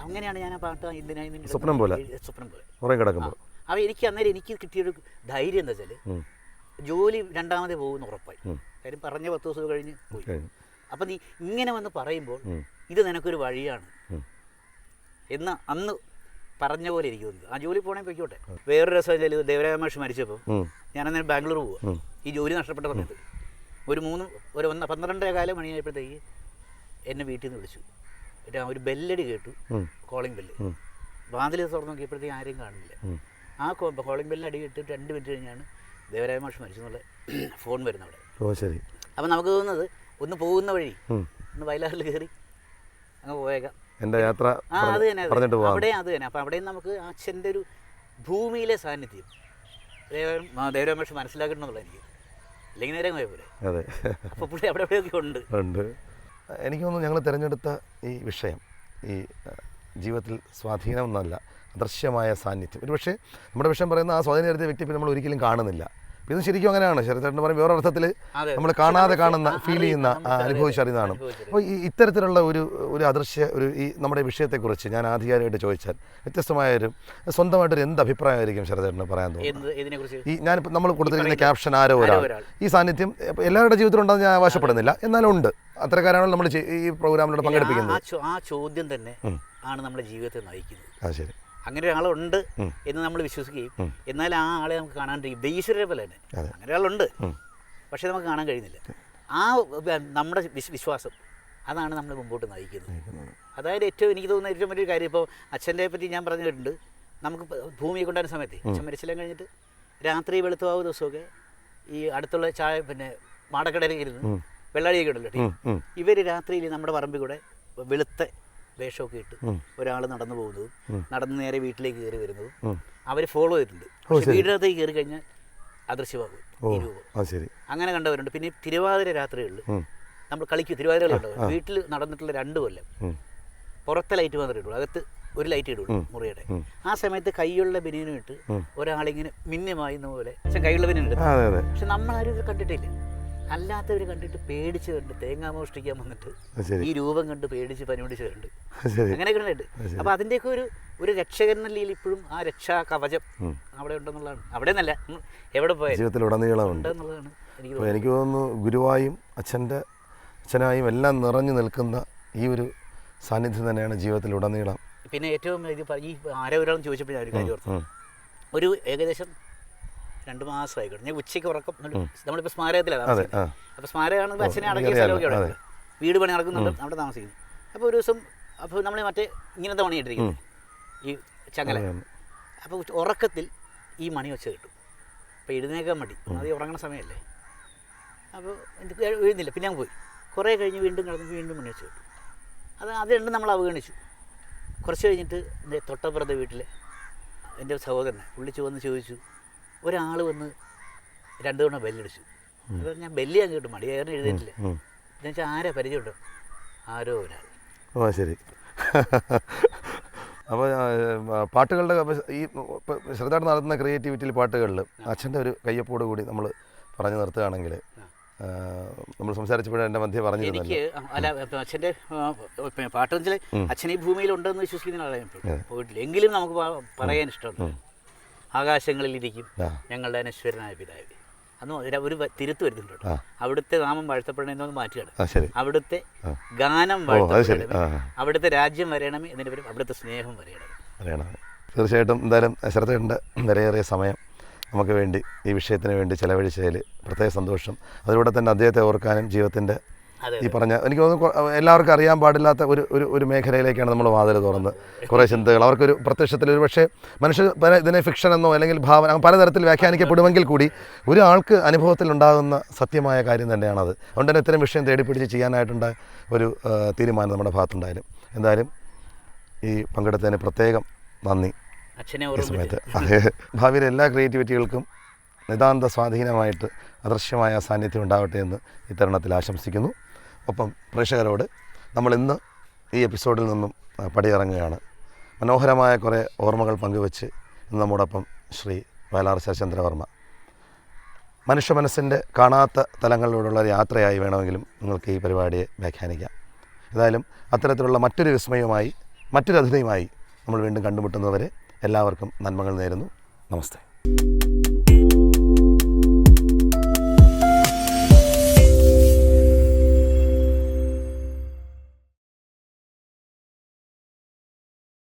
അങ്ങനെയാണ് ഞാൻ ആ പാട്ട് എന്തിനായി സ്വപ്നം പോലെ കിടക്കുമ്പോൾ. അപ്പോൾ എനിക്ക് കിട്ടിയൊരു ധൈര്യം എന്താ വെച്ചാൽ ജോലി രണ്ടാമതേ പോകുന്ന ഉറപ്പായി. കാര്യം പറഞ്ഞ 10 ദിവസം കഴിഞ്ഞ് പോയി. അപ്പം നീ ഇങ്ങനെ വന്ന് പറയുമ്പോൾ ഇത് നിനക്കൊരു വഴിയാണ് എന്ന് അന്ന് പറഞ്ഞ പോലെ എനിക്ക് തോന്നുന്നു. ആ ജോലി പോകണേ പൊയ്ക്കോട്ടെ. വേറൊരു രസം വെച്ചാൽ ദേവരാജ മാഷ് മരിച്ചപ്പോൾ ഞാനന്നേരം ബാംഗ്ലൂർ പോവുക. ഈ ജോലി നഷ്ടപ്പെട്ട സമയത്ത് ഒരു 12:15 മണിയായപ്പോഴത്തേക്ക് എന്നെ വീട്ടിൽ നിന്ന് വിളിച്ചു. ഒരു ബെല്ലടി കേട്ടു, കോളിംഗ് ബെല്ല്. വാതിൽ തുറന്ന് നോക്കിയപ്പോഴത്തേക്ക് ആരെയും കാണുന്നില്ല. ആ കോളിംഗ് ബെല്ലിന് അടി കേട്ട് 2 മിനിറ്റ് കഴിഞ്ഞാണ് ദേവരാജ മാഷ് മരിച്ചു എന്നുള്ള ഫോൺ വരുന്നത് അവിടെ. ശരി. അപ്പം നമുക്ക് തോന്നുന്നത് ഒന്ന് പോകുന്ന വഴി ഒന്ന് വയലാറിൽ കയറി അങ്ങ് പോയേക്കാം. എൻ്റെ യാത്ര അത് തന്നെ അവിടെ അത് തന്നെ. അപ്പം അവിടെയും നമുക്ക് അച്ഛൻ്റെ ഒരു ഭൂമിയിലെ സാന്നിധ്യം ദേവരാജ മാഷ് മനസ്സിലാക്കണമെന്നുള്ള എനിക്ക്. അല്ലെങ്കിൽ നേരെ പോയ പോലെ. അതെ. അപ്പോൾ പുള്ളി അവിടെ എവിടെയൊക്കെ ഉണ്ട്. എനിക്ക് തോന്നുന്നു ഞങ്ങൾ തിരഞ്ഞെടുത്ത ഈ വിഷയം ഈ ജീവിതത്തിൽ സ്വാധീനം എന്നല്ല, അദൃശ്യമായ സാന്നിധ്യം. ഒരു പക്ഷേ നമ്മുടെ വിഷയം പറയുന്ന ആ സ്വാധീനം ചെലുത്തിയ വ്യക്തി നമ്മൾ ഒരിക്കലും കാണുന്നില്ല. ഇത് ശരിക്കും അങ്ങനെയാണ്. ശരത്തേട്ടൻ പറയും വേറെ അർത്ഥത്തിൽ നമ്മൾ കാണാതെ കാണുന്ന, ഫീൽ ചെയ്യുന്ന, അനുഭവിച്ചറിയുന്നതാണ്. അപ്പോൾ ഈ ഇത്തരത്തിലുള്ള ഒരു അദൃശ്യ ഈ നമ്മുടെ വിഷയത്തെക്കുറിച്ച് ഞാൻ ആധികാരികമായിട്ട് ചോദിച്ചാൽ വ്യത്യസ്തമായൊരു സ്വന്തമായിട്ടൊരു എന്ത് അഭിപ്രായമായിരിക്കും ശരത്തേട്ടന് പറയാൻ തോന്നുന്നത്? ഈ ഞാനിപ്പോൾ നമ്മൾ കൊടുത്തിരിക്കുന്ന ക്യാപ്ഷൻ ആരോ ഒരാൾ, ഈ സാന്നിധ്യം എല്ലാവരുടെ ജീവിതത്തിലും ഉണ്ടെന്ന് ഞാൻ അവകാശപ്പെടുന്നില്ല, എന്നാലും ഉണ്ട്. അത്തരക്കാരാണ് നമ്മൾ ഈ പ്രോഗ്രാമിലൂടെ പങ്കെടുപ്പിക്കുന്നത്. ആ ചോദ്യം തന്നെ ആണ് നമ്മുടെ ജീവിതത്തെ നയിക്കുന്നത്. ശരി. അങ്ങനെ ഒരാളുണ്ട് എന്ന് നമ്മൾ വിശ്വസിക്കുകയും എന്നാൽ ആ ആളെ നമുക്ക് കാണാണ്ടിരിക്കും. ഈശ്വരനെ പോലെ തന്നെ അങ്ങനെ ഒരാളുണ്ട്, പക്ഷേ നമുക്ക് കാണാൻ കഴിയുന്നില്ല. ആ നമ്മുടെ വിശ്വാസം അതാണ് നമ്മൾ മുമ്പോട്ട് നയിക്കുന്നത്. അതായത് എനിക്ക് തോന്നുന്ന ഏറ്റവും വലിയൊരു കാര്യം, ഇപ്പോൾ അച്ഛൻ്റെ പറ്റി ഞാൻ പറഞ്ഞു കേട്ടിട്ടുണ്ട്. നമുക്ക് ഭൂമിയെ കൊണ്ടുവരുന്ന സമയത്ത് അച്ഛൻ മരിച്ചെല്ലാം കഴിഞ്ഞിട്ട് രാത്രി വെളുത്തുവാവ് ദിവസമൊക്കെ ഈ അടുത്തുള്ള മാടക്കടയിലേക്ക് ഇരുന്ന് വെള്ളാടിയൊക്കെ ഉണ്ടല്ലോ, ഇവർ രാത്രിയിൽ നമ്മുടെ പറമ്പിൽ കൂടെ വെളുത്ത വേഷമൊക്കെ ഇട്ട് ഒരാൾ നടന്നു പോകുന്നതും നടന്ന് നേരെ വീട്ടിലേക്ക് കയറി വരുന്നതും അവർ ഫോളോ ചെയ്തിട്ടുണ്ട്. പക്ഷേ വീടിനകത്തേക്ക് കയറി കഴിഞ്ഞാൽ അദൃശ്യമാകും ഈ രൂപം. അങ്ങനെ കണ്ടവരുണ്ട്. പിന്നെ തിരുവാതിര രാത്രികളിൽ നമ്മൾ കളിക്കും, തിരുവാതിര കളിയുണ്ടാവും. വീട്ടിൽ നടന്നിട്ടുള്ള 2 കൊല്ലം പുറത്തെ ലൈറ്റ് മാത്രമേ ഇടുള്ളൂ, അകത്ത് ഒരു ലൈറ്റ് ഇടുള്ളൂ മുറിയുടെ. ആ സമയത്ത് കൈയുള്ള ബനിയനും ഇട്ട് ഒരാളിങ്ങനെ മിന്നുമായുന്ന പോലെ കൈയുള്ള ബനിയൻ ഇട്ട്. പക്ഷെ നമ്മളാരും ഇത് കണ്ടിട്ടില്ല. അല്ലാത്തവർ കണ്ടിട്ട് പേടിച്ച് കണ്ട് തേങ്ങ മോഷ്ടിക്കാൻ വന്നിട്ട് ഈ രൂപം കണ്ട് പേടിച്ച് പനി പിടിച്ചിട്ടുണ്ട്. അങ്ങനെയൊക്കെ ഉണ്ട്. അപ്പോൾ അതിൻ്റെയൊക്കെ ഒരു രക്ഷകൻ എന്ന രീതിയിൽ ഇപ്പോഴും ആ രക്ഷാ കവചം അവിടെ ഉണ്ടെന്നുള്ളതാണ്. അവിടെ നിന്നല്ല, എവിടെ പോയാലും ജീവിതത്തിലുടനീളം ഉണ്ടെന്നുള്ളതാണ് എനിക്ക് തോന്നുന്നു. ഗുരുവായും അച്ഛനായും എല്ലാം നിറഞ്ഞു നിൽക്കുന്ന ഈ ഒരു സാന്നിധ്യം തന്നെയാണ് ജീവിതത്തിലുടനീളം. പിന്നെ ഏറ്റവും ഈ ആരോ ഒരാളും ചോദിച്ചപ്പോൾ ഞാൻ ഒരു കാര്യം ഓർത്തു. ഒരു ഏകദേശം 2 മാസമായിക്കോട്ടെ ഞാൻ ഉച്ചയ്ക്ക് ഉറക്കം. നമ്മളിപ്പോൾ സ്മാരകത്തിലാണ് താമസിക്കുന്നത്. അപ്പോൾ സ്മാരകമാണ് അച്ഛനെ അടങ്ങിയ സ്ഥലമൊക്കെ അവിടെ വീട് പണി നടക്കുന്നുണ്ട്, അവിടെ താമസിക്കുന്നു. അപ്പോൾ ഒരു ദിവസം നമ്മൾ ഇങ്ങനത്തെ പണിയിട്ടിരിക്കുന്നത് ഈ ചങ്ങല. അപ്പോൾ ഉറക്കത്തിൽ ഈ മണി വെച്ച് കിട്ടും. അപ്പോൾ എഴുന്നേക്കാൻ മടി, അത് ഉറങ്ങുന്ന സമയമല്ലേ. അപ്പോൾ എനിക്ക് എഴുന്നില്ല. പിന്നെ ഞാൻ പോയി കുറേ കഴിഞ്ഞ് വീണ്ടും കിടന്ന് വീണ്ടും മണി വെച്ച് കിട്ടും. അത് രണ്ടും നമ്മൾ അവഗണിച്ചു. കുറച്ച് കഴിഞ്ഞിട്ട് എൻ്റെ തൊട്ടപ്പുറത്തെ വീട്ടിലെ എൻ്റെ സഹോദരനെ വിളിച്ച് വന്ന് ചോദിച്ചു, ഒരാൾ വന്ന് 2 തവണ ബെല്ലടിച്ചു. അപ്പോൾ ഞാൻ ബെല്ല് ഞാൻ കേട്ടു, മടിയായിരുന്നു എഴുതിയിട്ടില്ല. എന്ന് വെച്ചാൽ ആരാ പരിചയമുണ്ടോ? ആരോ ഒരാൾ. ശരി. അപ്പോൾ പാട്ടുകളുടെ ഈ ശ്രദ്ധയോടെ നടത്തുന്ന ക്രിയേറ്റിവിറ്റിയിൽ പാട്ടുകളിൽ അച്ഛൻ്റെ ഒരു കയ്യൊപ്പോട് കൂടി നമ്മൾ പറഞ്ഞു നിർത്തുകയാണെങ്കിൽ, നമ്മൾ സംസാരിച്ചപ്പോഴും എൻ്റെ മധ്യ പറഞ്ഞിരുന്നു എനിക്ക് അച്ഛൻ്റെ പാട്ടെന്ന് വെച്ചാൽ അച്ഛൻ ഈ ഭൂമിയിലുണ്ടെന്ന് വിശ്വസിക്കുന്ന ആളെ പോയിട്ടില്ല. എങ്കിലും നമുക്ക് പറയാൻ ഇഷ്ടമുണ്ട്. ആകാശങ്ങളിലിരിക്കും ഞങ്ങളുടെ അനശ്വരനായ പിതാവ്. അന്ന് ഒരു തിരുത്ത് വരുന്നുണ്ട്. അവിടുത്തെ നാമം വാഴ്ത്തപ്പെടണമെന്ന് മാറ്റുകയാണ്. അവിടുത്തെ ഗാനം വാഴ്ത്തപ്പെടണമേ, അവിടുത്തെ രാജ്യം വരണമേ, എന്നിട്ട് വരും അവിടുത്തെ സ്നേഹം വരയണമേ. തീർച്ചയായിട്ടും എന്തായാലും ശ്രദ്ധയുണ്ട്. വിലയേറിയ സമയം നമുക്ക് വേണ്ടി ഈ വിഷയത്തിന് വേണ്ടി ചെലവഴിച്ചതിൽ പ്രത്യേക സന്തോഷം. അതിലൂടെ തന്നെ അദ്ദേഹത്തെ ഓർക്കാനും ജീവിതത്തിൻ്റെ ഈ പറഞ്ഞ എനിക്ക് തോന്നുന്നു എല്ലാവർക്കും അറിയാൻ പാടില്ലാത്ത ഒരു മേഖലയിലേക്കാണ് നമ്മൾ വാതിൽ തുറന്ന് കുറേ ചിന്തകൾ അവർക്കൊരു പ്രത്യക്ഷത്തിൽ ഒരു പക്ഷേ ഇതിനെ ഫിക്ഷൻ എന്നോ അല്ലെങ്കിൽ ഭാവന പലതരത്തിൽ വ്യാഖ്യാനിക്കപ്പെടുമെങ്കിൽ കൂടി ഒരാൾക്ക് അനുഭവത്തിലുണ്ടാകുന്ന സത്യമായ കാര്യം തന്നെയാണത്. അതുകൊണ്ട് തന്നെ ഇത്തരം വിഷയം തേടിപ്പിടിച്ച് ചെയ്യാനായിട്ടുണ്ടായ ഒരു തീരുമാനം നമ്മുടെ ഭാഗത്തുണ്ടായാലും. എന്തായാലും ഈ പങ്കെടുത്തതിന് പ്രത്യേകം നന്ദി. ഈ സമയത്ത് ഭാവിയിലെ എല്ലാ ക്രിയേറ്റിവിറ്റികൾക്കും നിതാന്ത സ്വാധീനമായിട്ട് അദൃശ്യമായ സാന്നിധ്യം ഉണ്ടാവട്ടെ എന്ന് ഈ തരുണത്തിൽ ആശംസിക്കുന്നു. ഒപ്പം പ്രേക്ഷകരോട് നമ്മളിന്ന് ഈ എപ്പിസോഡിൽ നിന്നും പടിയിറങ്ങുകയാണ്. മനോഹരമായ കുറേ ഓർമ്മകൾ പങ്കുവെച്ച് ഇന്ന് നമ്മോടൊപ്പം ശ്രീ വയലാർ ശരചന്ദ്രവർമ്മ. മനുഷ്യ മനസ്സിൻ്റെ കാണാത്ത തലങ്ങളിലൂടെയുള്ള ഒരു യാത്രയായി വേണമെങ്കിലും നിങ്ങൾക്ക് ഈ പരിപാടിയെ വ്യാഖ്യാനിക്കാം. ഏതായാലും അത്തരത്തിലുള്ള മറ്റൊരു വിസ്മയവുമായി മറ്റൊരു അതിഥിയുമായി നമ്മൾ വീണ്ടും കണ്ടുമുട്ടുന്നവരെ എല്ലാവർക്കും നന്മകൾ നേരുന്നു. നമസ്തേ.